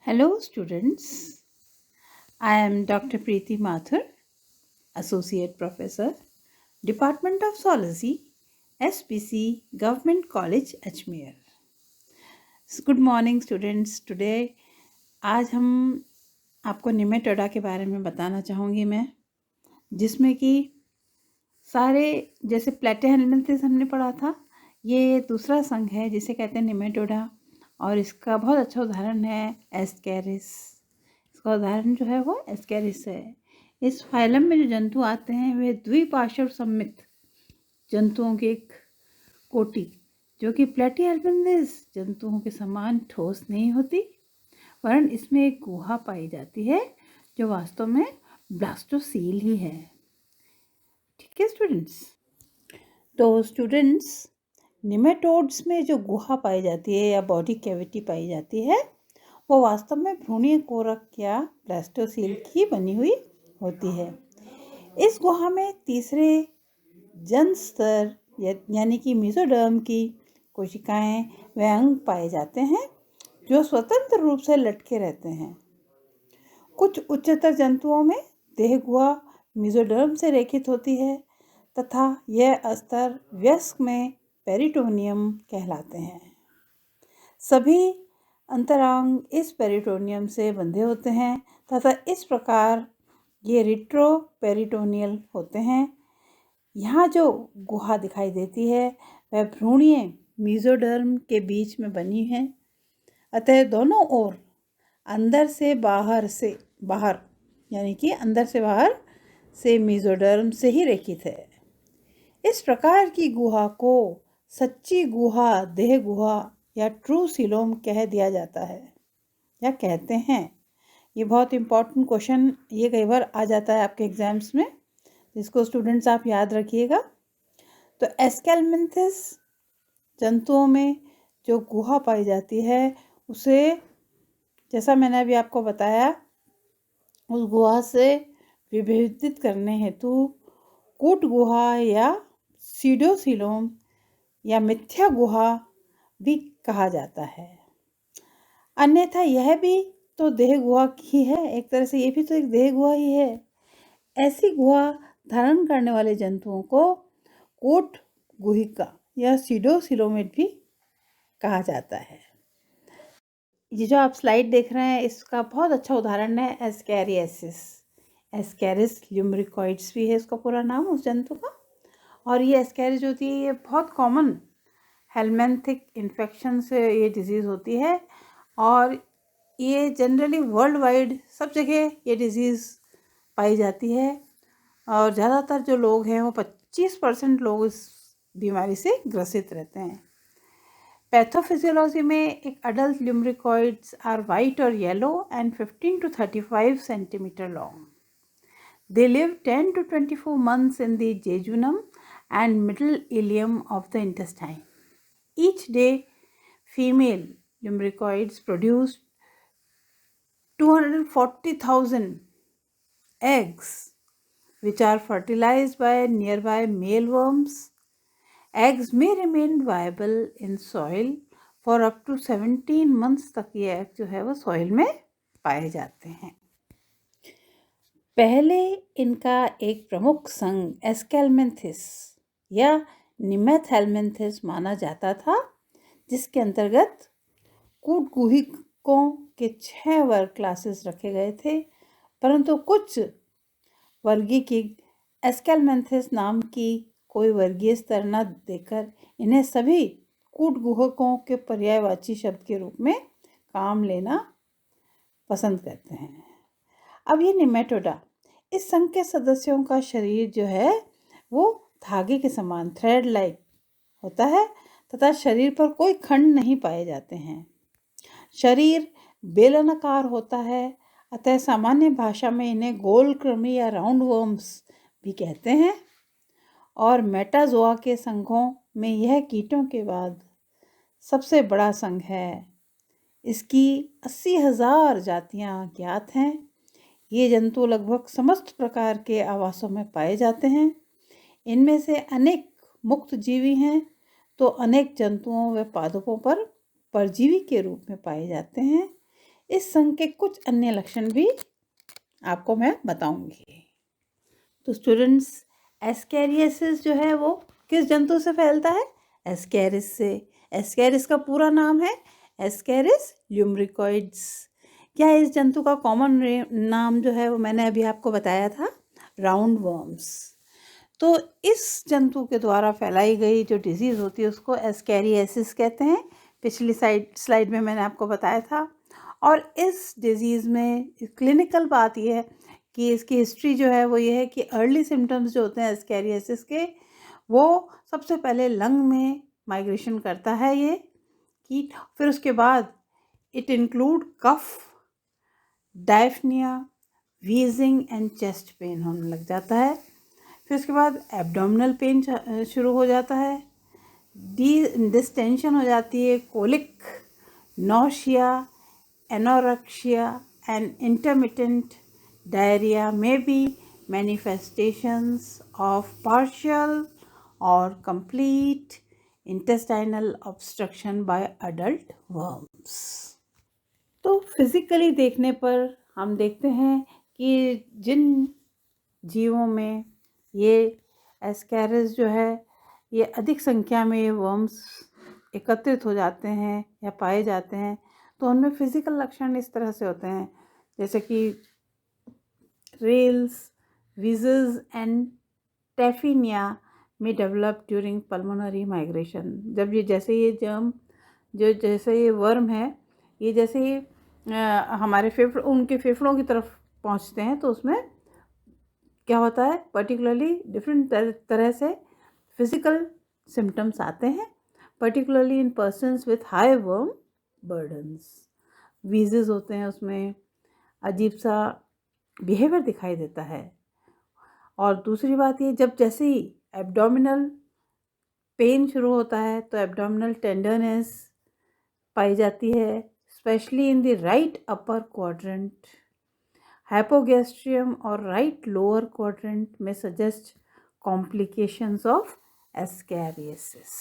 Hello students, I am Dr. Preeti Mathur, Associate Professor, Department of Zoology, SPC, Government College, Ajmer. Good morning students. Today आज हम आपको Nematoda के बारे में बताना चाहूँगी मैं, जिसमें कि सारे जैसे प्लेटेहेल्मिन्थेस हमने पढ़ा था, ये दूसरा संघ है जिसे कहते हैं निमेटोडा और इसका बहुत अच्छा उदाहरण है एस्केरिस। इसका उदाहरण जो है वो एस्केरिस है। इस फाइलम में जो जंतु आते हैं वे द्विपार्श्व सममित जंतुओं की एक कोटि जो कि प्लेटेहेल्मिन्थेस जंतुओं के समान ठोस नहीं होती, वरन इसमें एक गुहा पाई जाती है जो वास्तव में ब्लास्टोसील ही है। ठीक है स्टूडेंट्स। तो स्टूडेंट्स, निमेटोड्स में जो गुहा पाई जाती है या बॉडी कैविटी पाई जाती है वो वास्तव में भ्रूणीय कोरक या ब्लास्टोसील की बनी हुई होती है। इस गुहा में तीसरे जन स्तर यानी कि मेसोडर्म की कोशिकाएं व अंग पाए जाते हैं जो स्वतंत्र रूप से लटके रहते हैं। कुछ उच्चतर जंतुओं में देह गुहा मेसोडर्म से रेखित होती है तथा यह स्तर वयस्क में पेरिटोनियम कहलाते हैं। सभी अंतरांग इस पेरिटोनियम से बंधे होते हैं तथा इस प्रकार ये रिट्रोपेरिटोनियल होते हैं। यहाँ जो गुहा दिखाई देती है वह भ्रूणीय मेसोडर्म के बीच में बनी है, अतः दोनों ओर अंदर से बाहर यानी कि अंदर से बाहर से मेसोडर्म से ही रेखित है। इस प्रकार की गुहा को सच्ची गुहा, देह गुहा या ट्रू सीलोम कह दिया जाता है या कहते हैं। ये बहुत इम्पॉर्टेंट क्वेश्चन ये कई बार आ जाता है आपके एग्जाम्स में, जिसको स्टूडेंट्स आप याद रखिएगा। तो एस्केल्मिन्थेस जंतुओं में जो गुहा पाई जाती है उसे, जैसा मैंने अभी आपको बताया, उस गुहा से विभेदित करने हेतु कूट गुहा या सीडोसीलोम या मिथ्या गुहा भी कहा जाता है। अन्यथा यह भी तो देह गुहा ही है, एक तरह से ये भी तो एक देह गुहा ही है। ऐसी गुहा धारण करने वाले जंतुओं को कूट गुहिका या सीडोसीलोमेट भी कहा जाता है। ये जो आप स्लाइड देख रहे हैं इसका बहुत अच्छा उदाहरण है एस्केरियासिस। एस्केरिस ल्यूम्ब्रिकॉइड्स भी है इसका पूरा नाम उस जंतु का। और ये एस्केरिस जो होती है ये बहुत कॉमन हेलमिन्थिक इन्फेक्शन से ये डिजीज़ होती है और ये जनरली वर्ल्ड वाइड सब जगह ये डिजीज़ पाई जाती है और ज़्यादातर जो लोग हैं वो 25% लोग इस बीमारी से ग्रसित रहते हैं। पैथोफिजियोलॉजी में एक अडल्ट ल्यूम्ब्रिकॉइड्स आर वाइट और yellow and 15 to 35 centimetre long. They live 10 to 24 months in the jejunum and middle ileum of the intestine. Each day, female lumbricoids produce 240,000 eggs, which are fertilized by nearby male worms. Eggs may remain viable in soil for up to 17 months तक ये egg जो है वो soil में पाए जाते हैं। पहले इनका एक प्रमुख संघ एस्केल्मिन्थेस या निमेटहेल्मिन्थेस माना जाता था, जिसके अंतर्गत कूटगुहिकों के 6 वर्ग क्लासेस रखे गए थे, परंतु कुछ वर्गीकृत एस्केल्मिन्थेस नाम की कोई वर्गीय स्तर न देकर इन्हें सभी कूटगुहकों के पर्यायवाची शब्द के रूप में काम लेना पसंद करते हैं। अब ये निमेटोडा, इस संघ के सदस्यों का शरीर जो है वो धागे के समान थ्रेड लाइक होता है तथा शरीर पर कोई खंड नहीं पाए जाते हैं। शरीर बेलनाकार होता है, अतः सामान्य भाषा में इन्हें गोलकृमि या राउंड वर्म्स भी कहते हैं। और मेटाजोआ के संघों में यह कीटों के बाद सबसे बड़ा संघ है। इसकी 80,000 जातियां ज्ञात हैं। ये जंतु लगभग समस्त प्रकार के आवासों में पाए जाते हैं। इनमें से अनेक मुक्त जीवी हैं तो अनेक जंतुओं व पादपों पर परजीवी के रूप में पाए जाते हैं। इस संघ के कुछ अन्य लक्षण भी आपको मैं बताऊंगी। तो स्टूडेंट्स, एस्कैरियासिस जो है वो किस जंतु से फैलता है? एस्कैरिस से। एस्कैरिस का पूरा नाम है एस्कैरिस ल्यूम्ब्रिकोइड्स। क्या इस जंतु का कॉमन नाम जो है वो मैंने अभी आपको बताया था, राउंड वर्म्स। तो इस जंतु के द्वारा फैलाई गई जो डिजीज़ होती है उसको एस्कैरियासिस कहते हैं। पिछली स्लाइड में मैंने आपको बताया था। और इस डिजीज़ में क्लिनिकल बात यह है कि इसकी हिस्ट्री जो है वो ये है कि अर्ली सिम्टम्स जो होते हैं एस्कैरियासिस के, वो सबसे पहले लंग में माइग्रेशन करता है ये कीट। फिर उसके बाद it include cough, dyspnoea, wheezing and chest pain होने लग जाता है। फिर उसके बाद एब्डोमिनल पेन शुरू हो जाता है, डिस्टेंशन हो जाती है, colic, nausea, anorexia and intermittent diarrhoea may be manifestations of partial or complete intestinal obstruction by adult worms. तो फिजिकली देखने पर हम देखते हैं कि जिन जीवों में ये एस्कैरिस जो है ये अधिक संख्या में ये वर्म्स एकत्रित हो जाते हैं या पाए जाते हैं, तो उनमें फिजिकल लक्षण इस तरह से होते हैं जैसे कि रेल्स, विजेस एंड टेफिनिया में डेवलप ड्यूरिंग पल्मोनरी माइग्रेशन। जब ये जैसे ये जर्म जो जैसे ये वर्म है ये जैसे ही हमारे उनके फेफड़ों की तरफ पहुंचते हैं तो उसमें क्या होता है, पर्टिकुलरली डिफरेंट तरह से फिजिकल सिम्टम्स आते हैं, particularly in persons with high worm burdens. VJs होते हैं, उसमें अजीब सा बिहेवियर दिखाई देता है। और दूसरी बात ये, जब जैसे ही एब्डोमिनल पेन शुरू होता है तो एब्डोमिनल टेंडरनेस पाई जाती है, specially in the right upper quadrant. Hypogastrium और राइट लोअर क्वाड्रेंट में सजेस्ट कॉम्प्लिकेशंस ऑफ एस्कैरियासिस।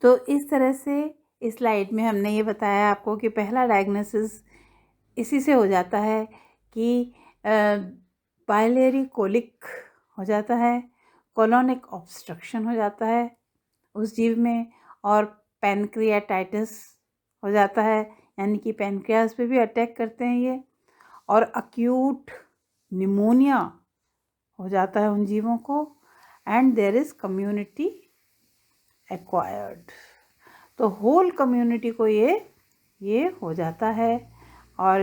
तो इस तरह से इस स्लाइड में हमने ये बताया आपको कि पहला डायग्नोसिस इसी से हो जाता है कि बाइलेरी कोलिक हो जाता है, कोलोनिक ऑब्स्ट्रक्शन हो जाता है उस जीव में, और पैनक्रियाटाइटिस हो जाता है, यानी कि पैनक्रियास पे भी अटैक करते हैं ये, और अक्यूट निमोनिया हो जाता है उन जीवों को, and there is community acquired. तो होल कम्युनिटी को ये हो जाता है। और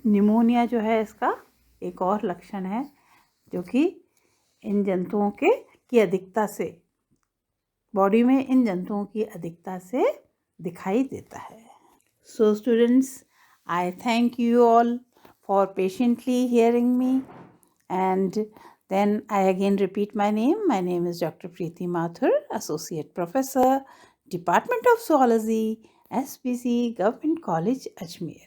निमोनिया जो है इसका एक और लक्षण है जो कि इन जंतुओं की अधिकता से, बॉडी में इन जंतुओं की अधिकता से दिखाई देता है। So students, I thank you all for patiently hearing me, and then I again repeat my name. My name is Dr. Preeti Mathur, Associate Professor, Department of Zoology, SPC, Government College, Ajmer.